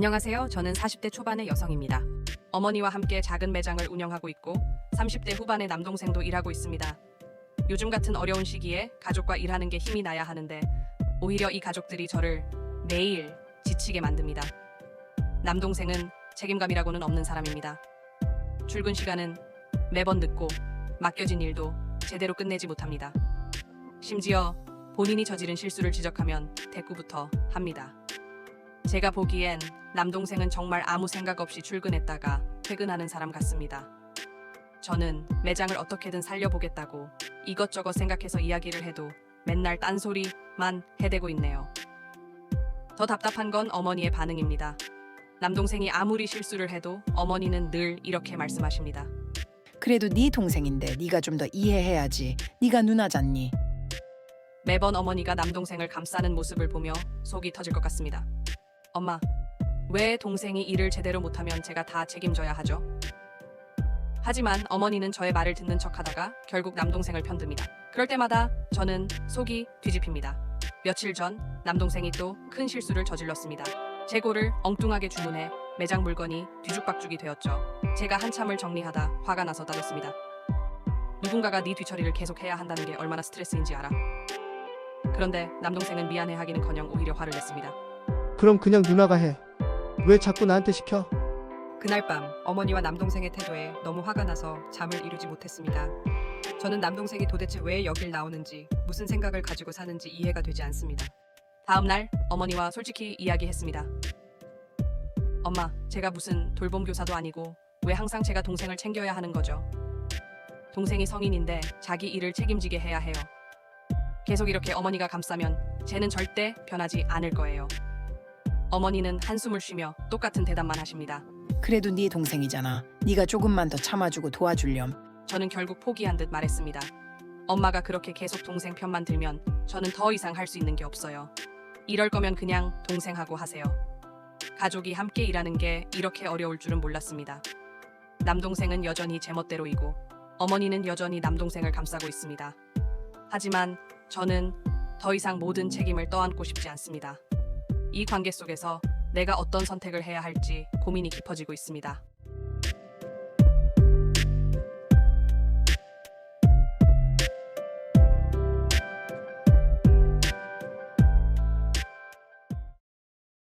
안녕하세요. 저는 40대 초반의 여성입니다. 어머니와 함께 작은 매장을 운영하고 있고 30대 후반의 남동생도 일하고 있습니다. 요즘 같은 어려운 시기에 가족과 일하는 게 힘이 나야 하는데 오히려 이 가족들이 저를 매일 지치게 만듭니다. 남동생은 책임감이라고는 없는 사람입니다. 출근 시간은 매번 늦고 맡겨진 일도 제대로 끝내지 못합니다. 심지어 본인이 저지른 실수를 지적하면 대꾸부터 합니다. 제가 보기엔 남동생은 정말 아무 생각 없이 출근했다가 퇴근하는 사람 같습니다. 저는 매장을 어떻게든 살려보겠다고 이것저것 생각해서 이야기를 해도 맨날 딴소리만 해대고 있네요. 더 답답한 건 어머니의 반응입니다. 남동생이 아무리 실수를 해도 어머니는 늘 이렇게 말씀하십니다. 그래도 네 동생인데 네가 좀 더 이해해야지. 네가 누나잖니. 매번 어머니가 남동생을 감싸는 모습을 보며 속이 터질 것 같습니다. 엄마, 왜 동생이 일을 제대로 못하면 제가 다 책임져야 하죠? 하지만 어머니는 저의 말을 듣는 척하다가 결국 남동생을 편듭니다. 그럴 때마다 저는 속이 뒤집힙니다. 며칠 전 남동생이 또 큰 실수를 저질렀습니다. 재고를 엉뚱하게 주문해 매장 물건이 뒤죽박죽이 되었죠. 제가 한참을 정리하다 화가 나서 따졌습니다. 누군가가 네 뒤처리를 계속 해야 한다는 게 얼마나 스트레스인지 알아? 그런데 남동생은 미안해하기는커녕 오히려 화를 냈습니다. 그럼 그냥 누나가 해. 왜 자꾸 나한테 시켜? 그날 밤 어머니와 남동생의 태도에 너무 화가 나서 잠을 이루지 못했습니다. 저는 남동생이 도대체 왜 여길 나오는지 무슨 생각을 가지고 사는지 이해가 되지 않습니다. 다음 날 어머니와 솔직히 이야기했습니다. 엄마, 제가 무슨 돌봄 교사도 아니고 왜 항상 제가 동생을 챙겨야 하는 거죠? 동생이 성인인데 자기 일을 책임지게 해야 해요. 계속 이렇게 어머니가 감싸면 쟤는 절대 변하지 않을 거예요. 어머니는 한숨을 쉬며 똑같은 대답만 하십니다. 그래도 네 동생이잖아. 네가 조금만 더 참아주고 도와주렴. 저는 결국 포기한 듯 말했습니다. 엄마가 그렇게 계속 동생 편만 들면 저는 더 이상 할 수 있는 게 없어요. 이럴 거면 그냥 동생하고 하세요. 가족이 함께 일하는 게 이렇게 어려울 줄은 몰랐습니다. 남동생은 여전히 제멋대로이고 어머니는 여전히 남동생을 감싸고 있습니다. 하지만 저는 더 이상 모든 책임을 떠안고 싶지 않습니다. 이 관계 속에서 내가 어떤 선택을 해야 할지 고민이 깊어지고 있습니다.